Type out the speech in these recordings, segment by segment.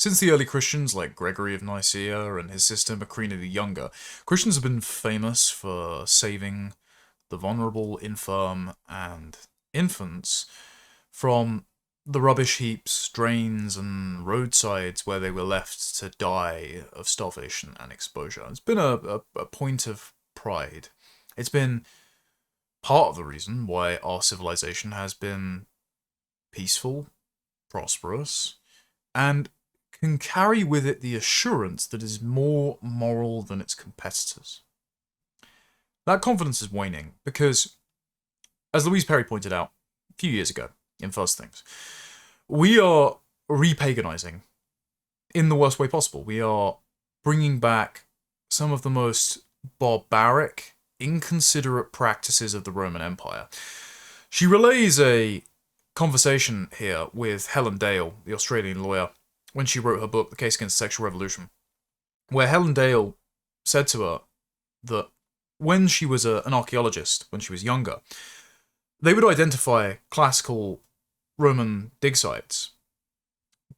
Since the early Christians, like Gregory of Nicaea and his sister Macrina the Younger, Christians have been famous for saving the vulnerable, infirm, and infants from the rubbish heaps, drains, and roadsides where they were left to die of starvation and exposure. It's been a point of pride. It's been part of the reason why our civilization has been peaceful, prosperous, and can carry with it the assurance that it is more moral than its competitors. That confidence is waning because, as Louise Perry pointed out a few years ago in First Things, we are repaganizing in the worst way possible. We are bringing back some of the most barbaric, inconsiderate practices of the Roman Empire. She relays a conversation here with Helen Dale, the Australian lawyer, when she wrote her book, The Case Against the Sexual Revolution, where Helen Dale said to her that when she was an archaeologist, when she was younger, they would identify classical Roman dig sites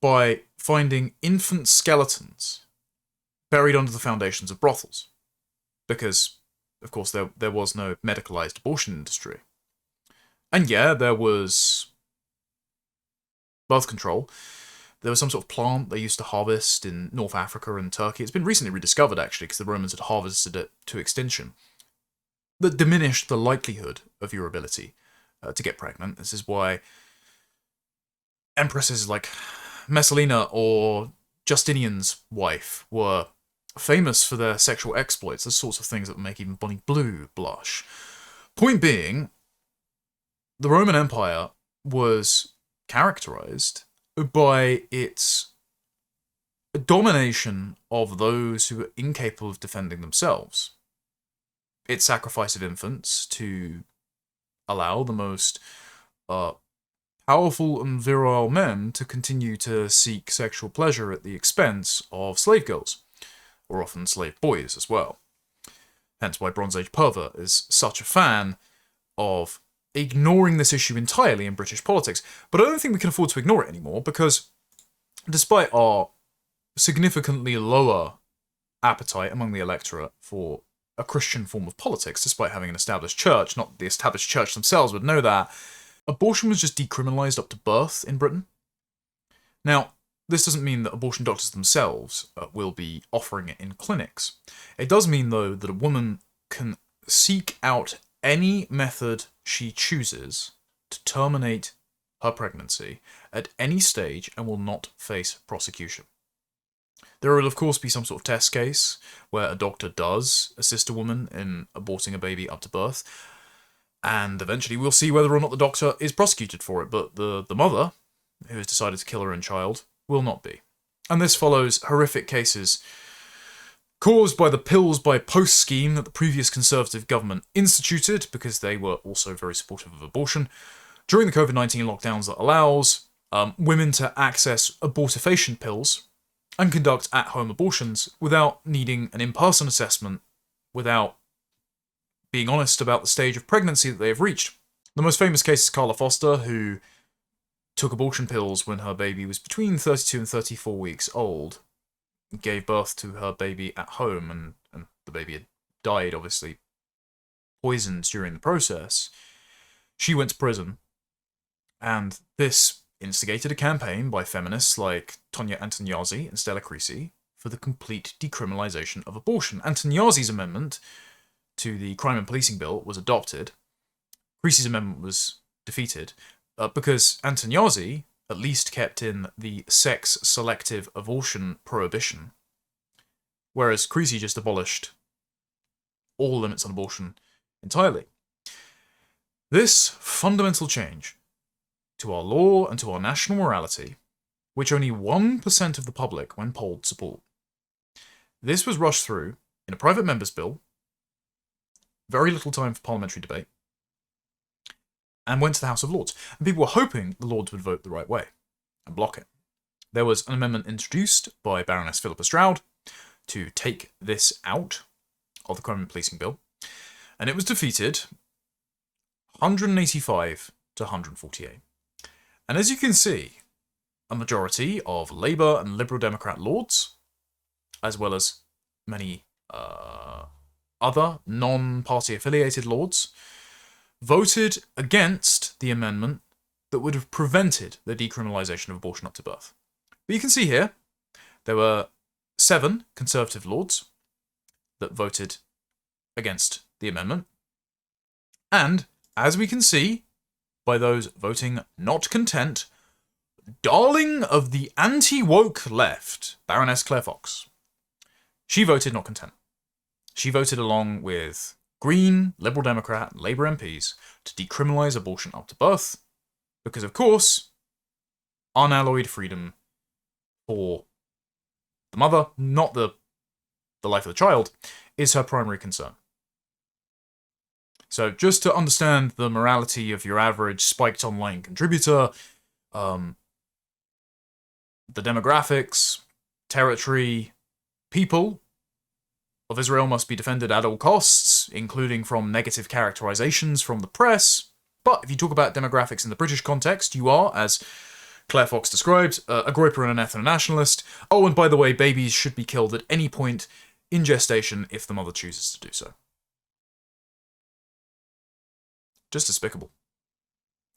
by finding infant skeletons buried under the foundations of brothels. Because, of course, there was no medicalized abortion industry. And yeah, there was birth control. There was some sort of plant they used to harvest in North Africa and Turkey. It's been recently rediscovered, actually, because the Romans had harvested it to extinction. That diminished the likelihood of your ability to get pregnant. This is why empresses like Messalina or Justinian's wife were famous for their sexual exploits, the sorts of things that make even Bonnie Blue blush. Point being, the Roman Empire was characterized by its domination of those who were incapable of defending themselves. Its sacrifice of infants to allow the most powerful and virile men to continue to seek sexual pleasure at the expense of slave girls, or often slave boys as well. Hence why Bronze Age pervert is such a fan of ignoring this issue entirely in British politics. But I don't think we can afford to ignore it anymore, because despite our significantly lower appetite among the electorate for a Christian form of politics, despite having an established church, not the established church themselves would know that, abortion was just decriminalised up to birth in Britain. Now, this doesn't mean that abortion doctors themselves will be offering it in clinics. It does mean, though, that a woman can seek out any method she chooses to terminate her pregnancy at any stage and will not face prosecution. There will, of course, be some sort of test case where a doctor does assist a woman in aborting a baby up to birth, and eventually we'll see whether or not the doctor is prosecuted for it, but the mother, who has decided to kill her own child, will not be. And this follows horrific cases caused by the pills by post scheme that the previous Conservative government instituted, because they were also very supportive of abortion, during the COVID-19 lockdowns that allows women to access abortifacient pills and conduct at-home abortions without needing an in-person assessment, without being honest about the stage of pregnancy that they have reached. The most famous case is Carla Foster, who took abortion pills when her baby was between 32 and 34 weeks old, gave birth to her baby at home, and the baby had died, obviously poisoned during the process. She went to prison, and this instigated a campaign by feminists like Tonia Antoniazzi and Stella Creasy for the complete decriminalization of abortion. Antoniazzi's amendment to the Crime and Policing Bill was adopted. Creasy's amendment was defeated because Antoniazzi at least kept in the sex-selective abortion prohibition, whereas Creasy just abolished all limits on abortion entirely. This fundamental change to our law and to our national morality, which only 1% of the public, when polled, support. This was rushed through in a private member's bill, very little time for parliamentary debate, and went to the House of Lords. And people were hoping the Lords would vote the right way and block it. There was an amendment introduced by Baroness Phillipa Stroud to take this out of the Crime and Policing Bill, and it was defeated 185 to 148. And as you can see, a majority of Labour and Liberal Democrat lords, as well as many other non-party affiliated lords, voted against the amendment that would have prevented the decriminalisation of abortion up to birth. But you can see here, there were 7 Conservative lords that voted against the amendment. And, as we can see, by those voting not content, darling of the anti-woke left, Baroness Claire Fox, she voted not content. She voted along with Green, Liberal Democrat, and Labour MPs to decriminalise abortion up to birth, because, of course, unalloyed freedom for the mother, not the life of the child, is her primary concern. So, just to understand the morality of your average spiked online contributor, the demographics, territory, people of Israel must be defended at all costs, including from negative characterizations from the press. But if you talk about demographics in the British context, you are, as Claire Fox described, a groiper and an ethno-nationalist. Oh, and by the way, babies should be killed at any point in gestation if the mother chooses to do so. Just despicable.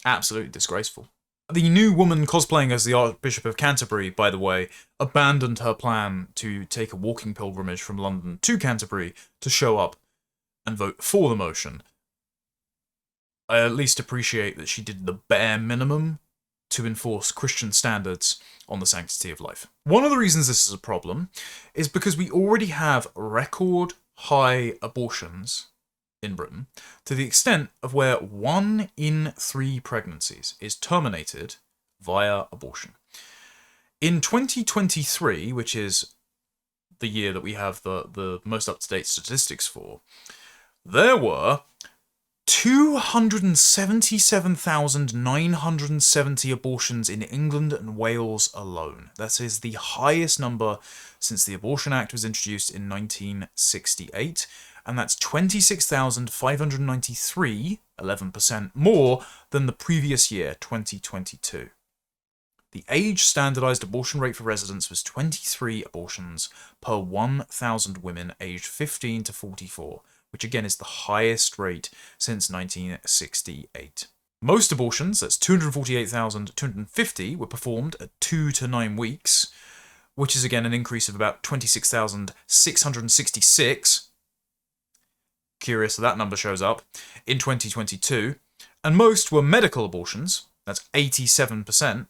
Absolutely disgraceful. The new woman cosplaying as the Archbishop of Canterbury, by the way, abandoned her plan to take a walking pilgrimage from London to Canterbury to show up and vote for the motion. I at least appreciate that she did the bare minimum to enforce Christian standards on the sanctity of life. One of the reasons this is a problem is because we already have record high abortions in Britain, to the extent of where 1 in 3 pregnancies is terminated via abortion. In 2023, which is the year that we have the most up-to-date statistics for, there were 277,970 abortions in England and Wales alone. That is the highest number since the Abortion Act was introduced in 1968, and that's 26,593, 11% more than the previous year, 2022. The age standardized abortion rate for residents was 23 abortions per 1,000 women aged 15 to 44, which again is the highest rate since 1968. Most abortions, that's 248,250, were performed at 2 to 9 weeks, which is again an increase of about 26,666. Curious that number shows up in 2022, and most were medical abortions, that's 87%.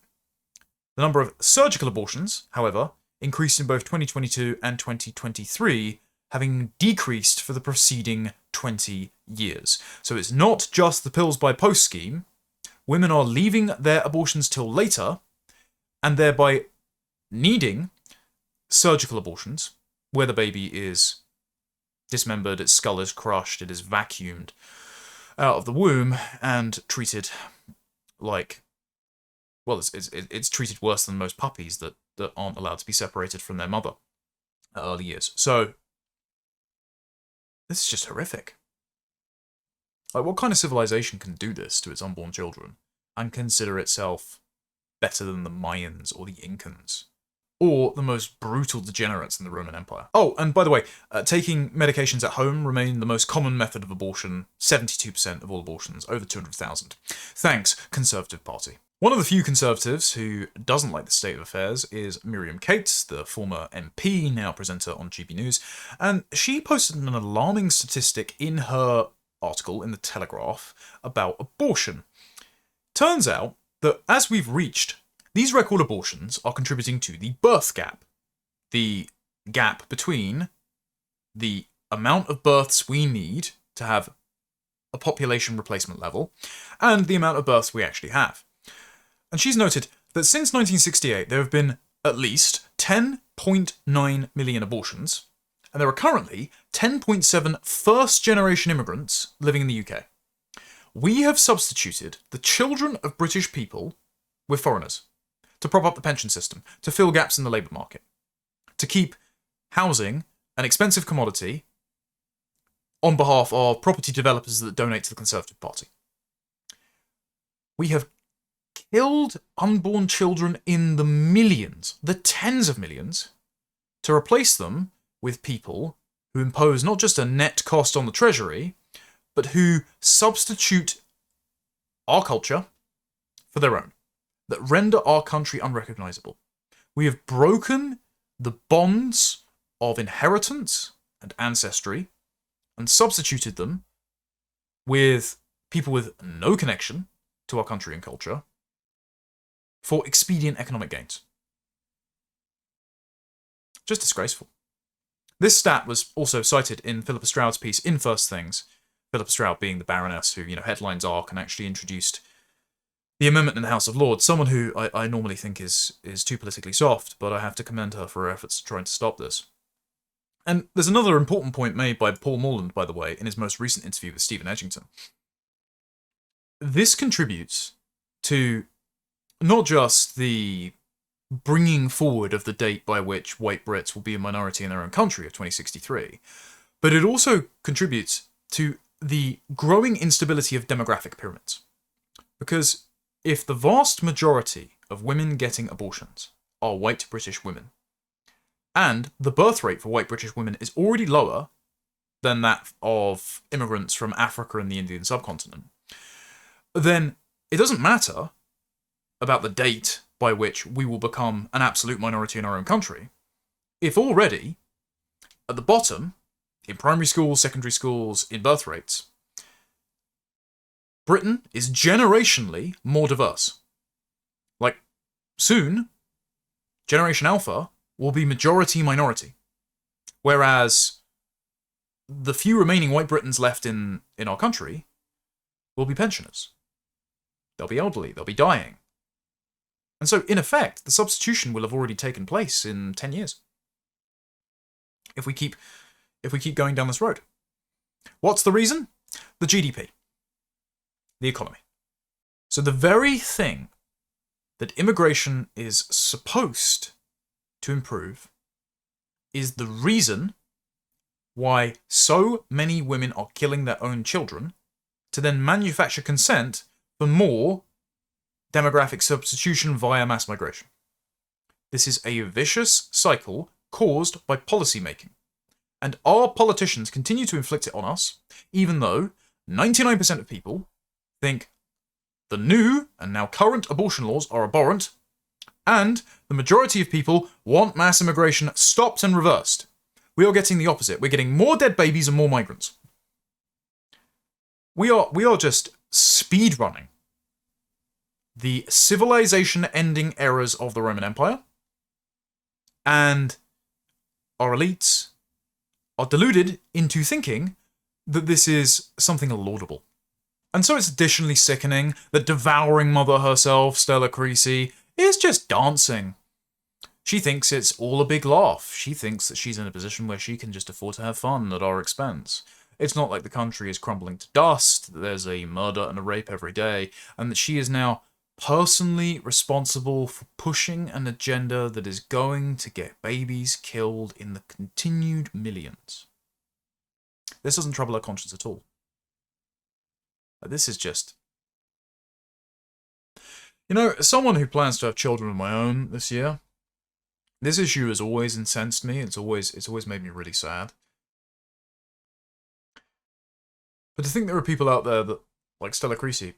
The number of surgical abortions, however, increased in both 2022 and 2023, having decreased for the preceding 20 years. So it's not just the pills by post scheme. Women are leaving their abortions till later, and thereby needing surgical abortions, where the baby is dismembered, its skull is crushed, it is vacuumed out of the womb and treated like, well, it's treated worse than most puppies that aren't allowed to be separated from their mother at early years. So this is just horrific. Like, what kind of civilization can do this to its unborn children and consider itself better than the Mayans or the Incans? Or the most brutal degenerates in the Roman Empire. Oh, and by the way, taking medications at home remain the most common method of abortion, 72% of all abortions, over 200,000. Thanks, Conservative Party. One of the few Conservatives who doesn't like the state of affairs is Miriam Cates, the former MP, now presenter on GB News, and she posted an alarming statistic in her article in The Telegraph about abortion. Turns out that as we've reached, these record abortions are contributing to the birth gap. The gap between the amount of births we need to have a population replacement level and the amount of births we actually have. And she's noted that since 1968 there have been at least 10.9 million abortions, and there are currently 10.7 first-generation immigrants living in the UK. We have substituted the children of British people with foreigners to prop up the pension system, to fill gaps in the labour market, to keep housing an expensive commodity on behalf of property developers that donate to the Conservative Party. We have killed unborn children in the millions, the tens of millions, to replace them with people who impose not just a net cost on the treasury, but who substitute our culture for their own, that render our country unrecognizable. We have broken the bonds of inheritance and ancestry and substituted them with people with no connection to our country and culture for expedient economic gains. Just disgraceful. This stat was also cited in Phillipa Stroud's piece in First Things, Phillipa Stroud being the Baroness who, headlines ARC and actually introduced the amendment in the House of Lords, someone who I normally think is too politically soft, but I have to commend her for her efforts to trying to stop this. And there's another important point made by Paul Morland, by the way, in his most recent interview with Stephen Edgington. This contributes to not just the bringing forward of the date by which white Brits will be a minority in their own country of 2063, but it also contributes to the growing instability of demographic pyramids. Because if the vast majority of women getting abortions are white British women, and the birth rate for white British women is already lower than that of immigrants from Africa and the Indian subcontinent, then it doesn't matter about the date by which we will become an absolute minority in our own country, if already, at the bottom, in primary schools, secondary schools, in birth rates, Britain is generationally more diverse. Like, soon, Generation Alpha will be majority-minority, whereas the few remaining white Britons left in our country will be pensioners. They'll be elderly, they'll be dying. And so, in effect, the substitution will have already taken place in 10 years. If we keep going down this road. What's the reason? The GDP. The economy. So the very thing that immigration is supposed to improve is the reason why so many women are killing their own children to then manufacture consent for more demographic substitution via mass migration. This is a vicious cycle caused by policy making. And our politicians continue to inflict it on us, even though 99% of people think the new and now current abortion laws are abhorrent, and the majority of people want mass immigration stopped and reversed. We are getting the opposite. We're getting more dead babies and more migrants. We are just speedrunning the civilization-ending eras of the Roman Empire, and our elites are deluded into thinking that this is something laudable. And so it's additionally sickening that devouring mother herself, Stella Creasy, is just dancing. She thinks it's all a big laugh. She thinks that she's in a position where she can just afford to have fun at our expense. It's not like the country is crumbling to dust, that there's a murder and a rape every day, and that she is now personally responsible for pushing an agenda that is going to get babies killed in the continued millions. This doesn't trouble her conscience at all. This is just... as someone who plans to have children of my own this year, this issue has always incensed me. It's always made me really sad. But to think there are people out there that, like Stella Creasy,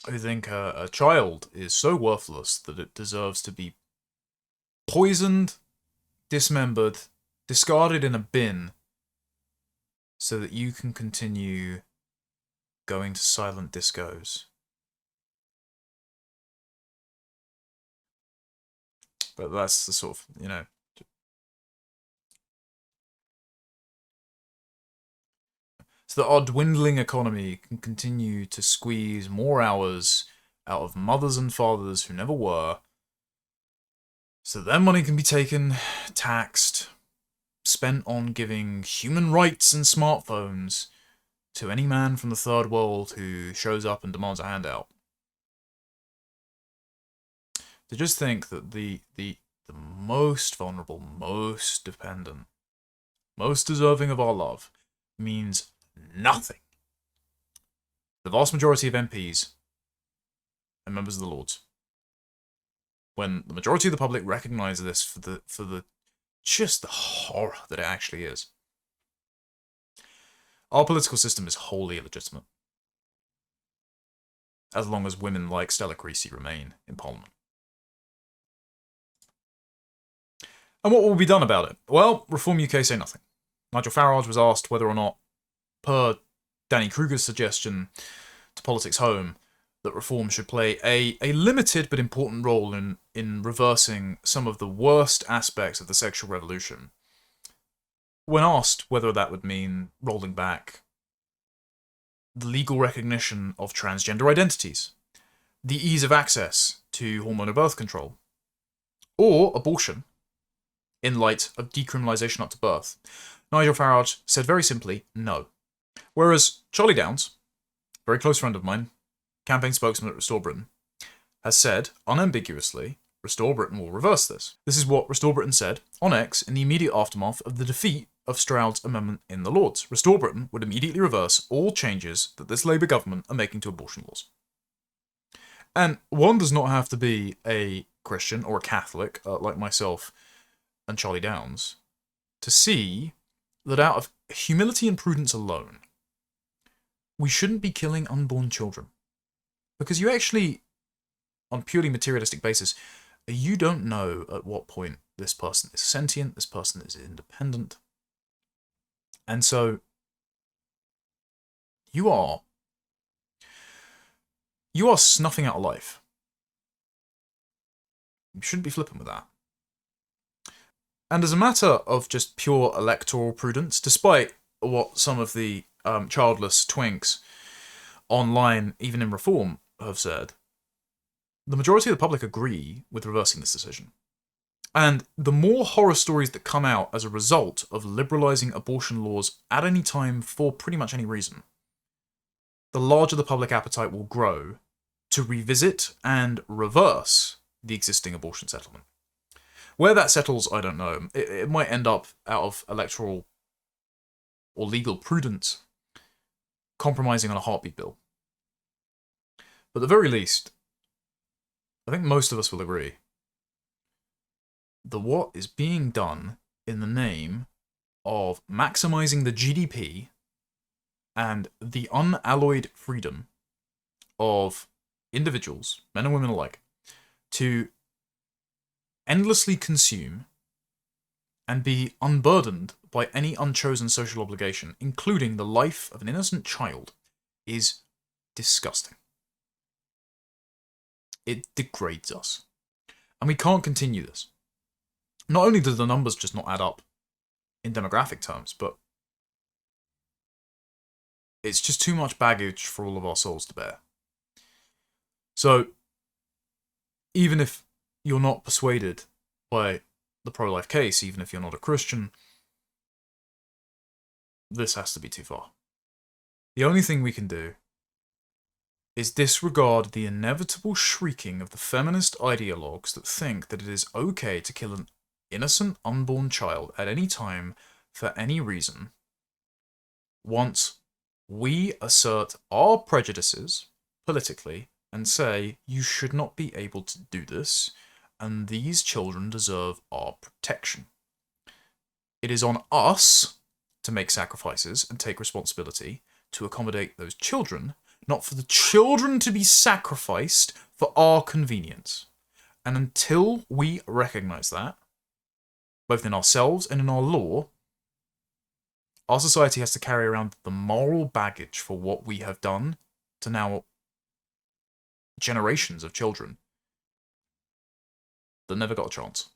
who think a child is so worthless that it deserves to be poisoned, dismembered, discarded in a bin, so that you can continue going to silent discos. But that's the sort of, so that our dwindling economy can continue to squeeze more hours out of mothers and fathers who never were, so that their money can be taken, taxed, spent on giving human rights and smartphones to any man from the third world who shows up and demands a handout. To just think that the most vulnerable, most dependent, most deserving of our love means nothing. The vast majority of MPs and members of the Lords when the majority of the public recognize this for the just the horror that it actually is. Our political system is wholly illegitimate, as long as women like Stella Creasy remain in Parliament. And what will be done about it? Well, Reform UK say nothing. Nigel Farage was asked whether or not, per Danny Kruger's suggestion to Politics Home, that Reform should play a limited but important role in reversing some of the worst aspects of the sexual revolution. When asked whether that would mean rolling back the legal recognition of transgender identities, the ease of access to hormonal birth control, or abortion, in light of decriminalisation up to birth, Nigel Farage said very simply, no. Whereas Charlie Downs, a very close friend of mine, campaign spokesman at Restore Britain, has said, unambiguously, Restore Britain will reverse this. This is what Restore Britain said on X in the immediate aftermath of the defeat of Stroud's amendment in the Lords. Restore Britain would immediately reverse all changes that this Labour government are making to abortion laws. And one does not have to be a Christian or a Catholic, like myself and Charlie Downs, to see that out of humility and prudence alone, we shouldn't be killing unborn children. Because you actually, on purely materialistic basis, you don't know at what point this person is sentient, this person is independent. And so, you are snuffing out a life. You shouldn't be flipping with that. And as a matter of just pure electoral prudence, despite what some of the childless twinks online, even in Reform, have said, the majority of the public agree with reversing this decision. And the more horror stories that come out as a result of liberalising abortion laws at any time for pretty much any reason, the larger the public appetite will grow to revisit and reverse the existing abortion settlement. Where that settles, I don't know. It might end up out of electoral or legal prudence compromising on a heartbeat bill. But at the very least, I think most of us will agree that what is being done in the name of maximising the GDP and the unalloyed freedom of individuals, men and women alike, to endlessly consume and be unburdened by any unchosen social obligation, including the life of an innocent child, is disgusting. It degrades us. And we can't continue this. Not only do the numbers just not add up in demographic terms, but it's just too much baggage for all of our souls to bear. So, even if you're not persuaded by the pro-life case, even if you're not a Christian, this has to be too far. The only thing we can do is disregard the inevitable shrieking of the feminist ideologues that think that it is okay to kill an innocent unborn child at any time for any reason, once we assert our prejudices politically and say you should not be able to do this and these children deserve our protection. It is on us to make sacrifices and take responsibility to accommodate those children, not for the children to be sacrificed for our convenience. And until we recognise that, both in ourselves and in our law, our society has to carry around the moral baggage for what we have done to now generations of children that never got a chance.